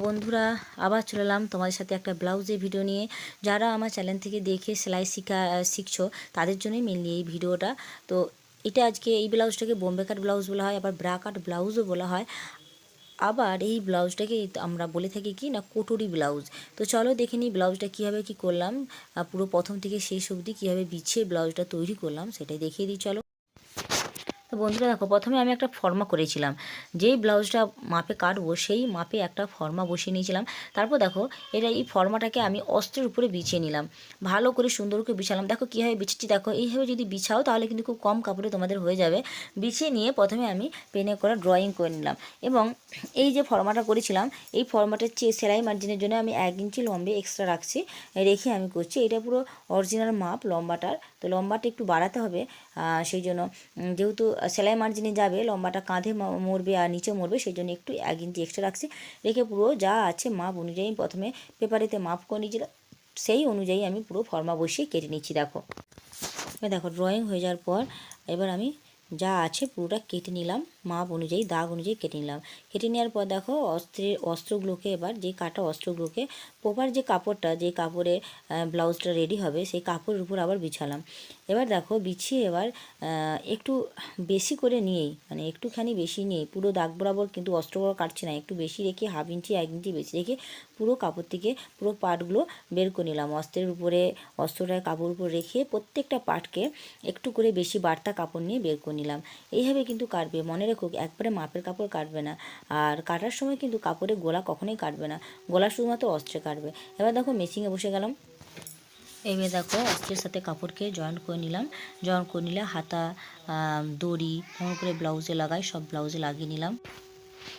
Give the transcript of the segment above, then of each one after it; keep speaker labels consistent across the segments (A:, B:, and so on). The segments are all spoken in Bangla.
A: বন্ধুরা, আবার চলে এলাম তোমাদের সাথে একটা ব্লাউজের ভিডিও নিয়ে। যারা আমার চ্যানেল থেকে দেখে সেলাই শিখছো তাদের জন্যই মেনলি এই ভিডিওটা। তো এটা আজকে এই ব্লাউজটাকে বোম্বে কাট ব্লাউজ বলা হয়, আবার ব্রা কাট ব্লাউজও বলা হয়। আবার এই ব্লাউজটাকে আমরা বলে থাকি কি না, কোটরি ব্লাউজ। তো চলো দেখে নিই ব্লাউজটা কীভাবে কী করলাম, পুরো প্রথম থেকে শেষ অবধি কীভাবে বিছিয়ে ব্লাউজটা তৈরি করলাম সেটাই দেখিয়ে দিই চলো। তো বন্ধুরা দেখো, প্রথমে আমি একটা ফর্মা করেছিলাম। যেই ব্লাউজটা মাপে কাটবো সেই মাপে একটা ফর্মা বসিয়ে নিয়েছিলাম। তারপর দেখো, এই ফর্মাটাকে আমি অস্ত্রের উপরে বিছিয়ে নিলাম, ভালো করে সুন্দর করে বিছালাম। দেখো কীভাবে বিছেছি, দেখো এইভাবে যদি বিছাও তাহলে কিন্তু খুব কম কাপড়ে তোমাদের হয়ে যাবে। বিছিয়ে নিয়ে প্রথমে আমি পেনে করে ড্রয়িং করে নিলাম এবং এই যে ফর্মাটা করেছিলাম এই ফর্মাটার চেয়ে সেলাই মার্জিনের জন্য আমি 1 ইঞ্চি লম্বে এক্সট্রা রাখছি, রেখে আমি করছি। এটা পুরো অরিজিনাল মাপ লম্বাটার, তো লম্বাটা একটু বাড়াতে হবে। সেই জন্য যেহেতু সেলাই মার্জিনে যাবে, লম্বাটা কাঁধে মরবে আর নিচে মরবে, সেই জন্য একটু 1 ইঞ্চি এক্সট্রা রাখছি। রেখে পুরো যা আছে মাপ অনুযায়ী প্রথমে পেপারেতে মাপ করে নিয়েছিলাম, সেই অনুযায়ী আমি পুরো ফর্মা বসিয়ে কেটে নিচ্ছি। দেখো দেখো ড্রয়িং হয়ে যাওয়ার পর এবার আমি যা আছে পুরোটা কেটে নিলাম, মাপ অনুযায়ী দাগ অনুযায়ী কেটে নিলাম। কেটে নেওয়ার পর দেখো অস্ত্রগুলোকে, এবার যে কাটা অস্ত্রগুলোকে প্রপার যে কাপড়টা, যে কাপড়ে ব্লাউজটা রেডি হবে সেই কাপড়ের উপর আবার বিছালাম। এবার দেখো বিছিয়ে এবার একটু বেশি করে নিয়েই, মানে একটুখানি বেশি নিয়ে পুরো দাগ বরাবর, কিন্তু অস্ত্রগুলো কাটছি না, একটু বেশি রেখে 1/2 ইঞ্চি 1 ইঞ্চি বেশি রেখে পুরো কাপড় থেকে পুরো পার্টগুলো বের করে নিলাম। অস্ত্রের উপরে, অস্ত্রটার কাপড় উপর রেখে প্রত্যেকটা পার্টকে একটু করে বেশি বাড়তা কাপড় নিয়ে বের করে নিলাম। এইভাবে কিন্তু কাটবে, মনে রেখো একবারে মাপের কাপড় কাটবে না। আর কাটার সময় কিন্তু কাপড়ের গোলা কখনোই কাটবে না, গোলা শুধুমাত্র অস্ত্রে কাটবে। এবার দেখো মেশিনে বসে গেলাম। এবার দেখো অস্ত্রের সাথে কাপড়কে জয়েন্ট করে নিলাম। জয়েন্ট করে নিলে হাতা, দড়ি যেমন করে ব্লাউজে লাগাই সব ব্লাউজে লাগিয়ে নিলাম।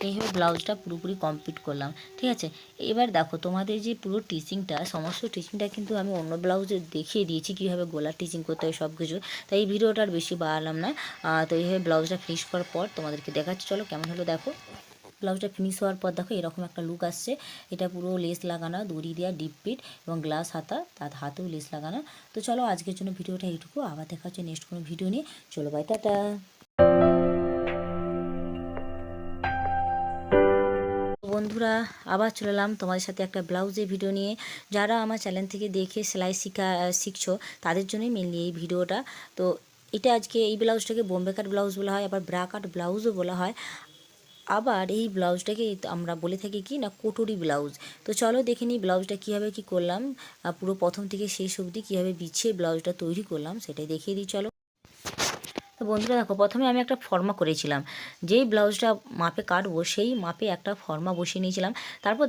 A: এইভাবে ব্লাউজটা পুরোপুরি কমপ্লিট করলাম, ঠিক আছে। এবার দেখো তোমাদের যে পুরো টিচিংটা, সমস্ত টিচিংটা কিন্তু আমি অন্য ব্লাউজে দেখিয়ে দিয়েছি কীভাবে গলার টিচিং করতে হয় সব কিছু। তাই এই ভিডিওটা আর বেশি বাড়ালাম না। তো এইভাবে ব্লাউজটা ফিনিশ করার পর তোমাদেরকে দেখাচ্ছি, চলো কেমন হলো। দেখো ব্লাউজটা ফিনিশ হওয়ার পর দেখো এরকম একটা লুক আসছে। এটা পুরো লেস লাগানো, দড়ি দেওয়া, ডিপ পিট এবং গ্লাস হাতা, তার হাতেও লেস লাগানো। তো চলো আজকের জন্য ভিডিওটা এইটুকু, আবার দেখা হচ্ছে নেক্সট কোনো ভিডিও নিয়ে। চলো বাই, টাটা। বন্ধুরা, আবার চলে এলাম তোমাদের সাথে একটা ব্লাউজের ভিডিও নিয়ে। যারা আমার চ্যানেল থেকে দেখে সেলাই শিখছো তাদের জন্যই মেনলি এই ভিডিওটা। তো এটা আজকে এই ব্লাউজটাকে বোম্বে কাট ব্লাউজ বলা হয়, আবার ব্রা কাট ব্লাউজও বলা হয়। আবার এই ব্লাউজটাকে আমরা বলে থাকি কি না, কোটরি ব্লাউজ। তো চলো দেখে নিই ব্লাউজটা কীভাবে কী করলাম, পুরো প্রথম থেকে শেষ অবধি কীভাবে বিছিয়ে ব্লাউজটা তৈরি করলাম সেটাই দেখিয়ে দিই চলো। তো বন্ধুরা দেখো, প্রথমে আমি একটা ফর্মা করেছিলাম। যেই ব্লাউজটা মাপে কাটবো সেই মাপে একটা ফর্মা বসিয়ে নিয়েছিলাম। তারপর